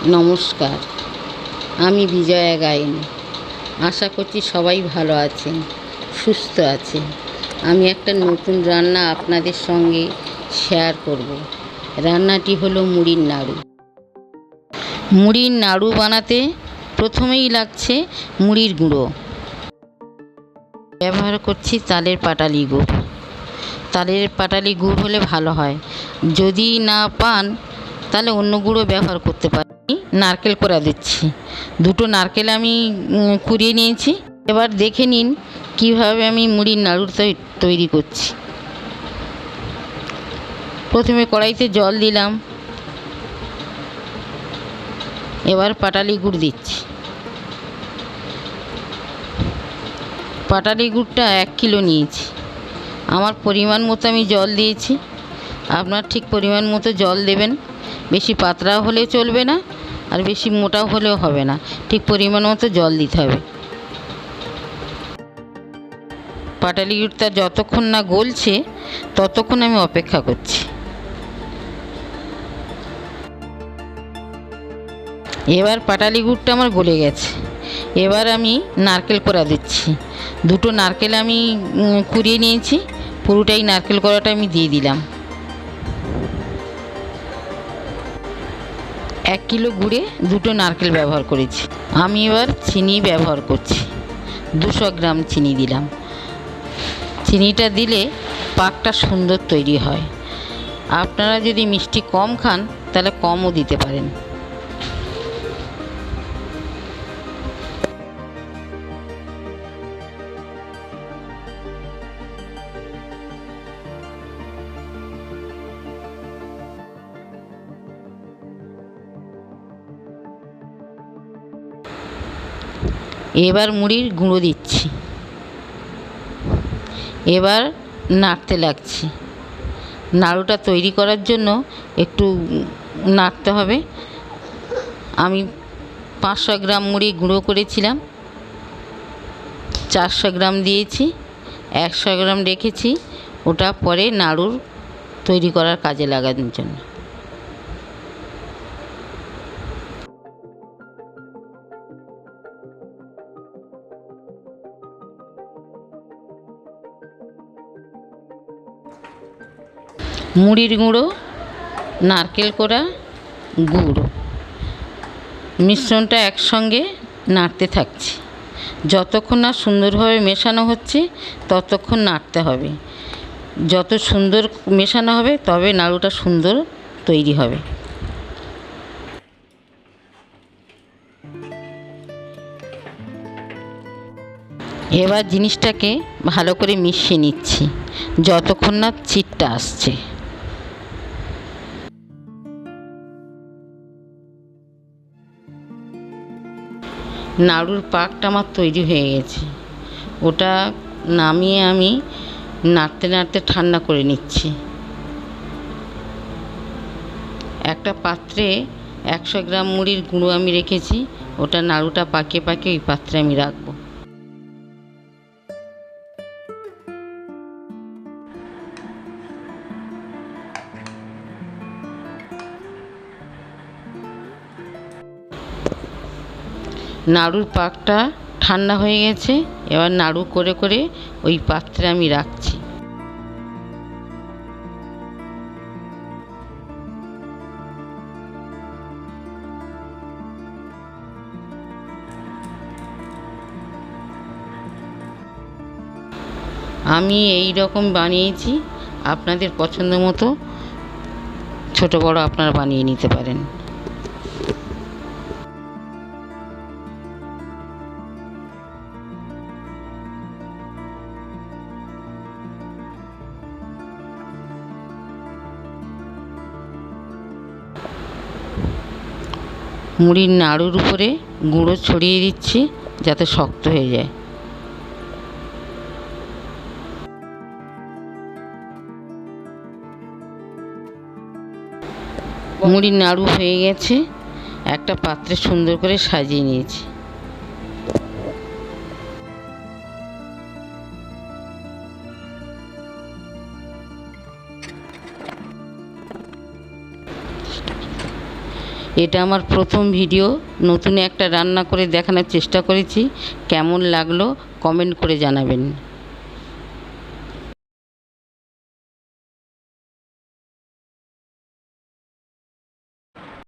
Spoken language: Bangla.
নমস্কার, আমি বিজয়া গায়েন। আশা করছি সবাই ভালো আছেন, সুস্থ আছেন। আমি একটা নতুন রান্না আপনাদের সঙ্গে শেয়ার করব। রান্নাটি হলো মুড়ির নাড়ু। মুড়ির নাড়ু বানাতে প্রথমেই লাগছে মুড়ির গুঁড়ো। ব্যবহার করছি তালের পাটালি গুড়। তালের পাটালি গুড় হলে ভালো হয়। যদি না পান তাহলে অন্য গুঁড়ো ব্যবহার করতে পারেন। নারকেল কোড়া দিচ্ছি, দুটো নারকেল আমি কুড়িয়ে নিয়েছি। এবার দেখে নিন কিভাবে আমি মুড়ির নাড়ু তৈরি করছি। প্রথমে কড়াইতে জল দিলাম, এবার পাটালি গুড় দিচ্ছি। পাটালি গুড়টা 1 কিলো নিয়েছি। আমার পরিমাণ মতো আমি জল দিয়েছি, আপনার ঠিক পরিমাণ মতো জল দেবেন। বেশি পাতলা হলেও চলবে না, আর বেশি মোটাও হলেও হবে না, ঠিক পরিমাণ মতো জল দিতে হবে। পাটালি গুড়টা যতক্ষণ না গলছে ততক্ষণ আমি অপেক্ষা করছি। এবার পাটালি গুড়টা আমার গলে গেছে। এবার আমি নারকেল কোড়া দিচ্ছি। দুটো নারকেল আমি কুড়িয়ে নিয়েছি, পুরোটাই নারকেল কোড়াটা আমি দিয়ে দিলাম। 1 কিলো গুড়ে 2টো নারকেল ব্যবহার করেছি। আমি এবার চিনি ব্যবহার করছি। 200 গ্রাম চিনি দিলাম। চিনিটা দিলে পাকটা সুন্দর তৈরি হয়। আপনারা যদি মিষ্টি কম খান তাহলে কমও দিতে পারেন। এবার মুড়ির গুঁড়ো দিচ্ছি। এবার নাড়তে লাগছি। নাড়ুটা তৈরি করার জন্য একটু নাড়তে হবে। আমি 500 গ্রাম মুড়ি গুঁড়ো করেছিলাম, 400 গ্রাম দিয়েছি, 100 গ্রাম রেখেছি। ওটা পরে নাড়ুর তৈরি করার কাজে লাগানোর জন্য। মুড়ির গুঁড়ো, নারকেল কোড়া, গুড় মিশ্রণটা একসঙ্গে নাড়তে থাকছি। যতক্ষণ না সুন্দরভাবে মেশানো হচ্ছে ততক্ষণ নাড়তে হবে। যত সুন্দর মেশানো হবে তবে নাড়ুটা সুন্দর তৈরি হবে। এবার জিনিসটাকে ভালো করে মিশিয়ে নিচ্ছি যতক্ষণ না চিটটা আসছে। নাড়ুর পাকটা আমার তৈরি হয়ে গেছে। ওটা নামিয়ে আমি নাড়তে নাড়তে ঠান্ডা করে নিচ্ছি। একটা পাত্রে 100 গ্রাম মুড়ির গুঁড়ো আমি রেখেছি, ওটা নাড়ুটা পাকিয়ে পাকিয়ে ওই পাত্রে আমি রাখবো। নাড়ুর পাকটা ঠান্ডা হয়ে গেছে। এবার নাড়ু করে করে ওই পাত্রে আমি রাখছি। আমি এই রকম বানিয়েছি, আপনাদের পছন্দ মতো ছোট বড় আপনারা বানিয়ে নিতে পারেন। মুড়ির নাড়ুর উপরে গুঁড়ো ছড়িয়ে দিচ্ছি যাতে শক্ত হয়ে যায়। মুড়ির নাড়ু হয়ে গেছে। একটা পাত্রে সুন্দর করে সাজিয়ে নিয়েছি। এটা আমার প্রথম ভিডিও, নতুন একটা রান্না করে দেখানোর চেষ্টা করেছি। কেমন লাগলো কমেন্ট করে জানাবেন।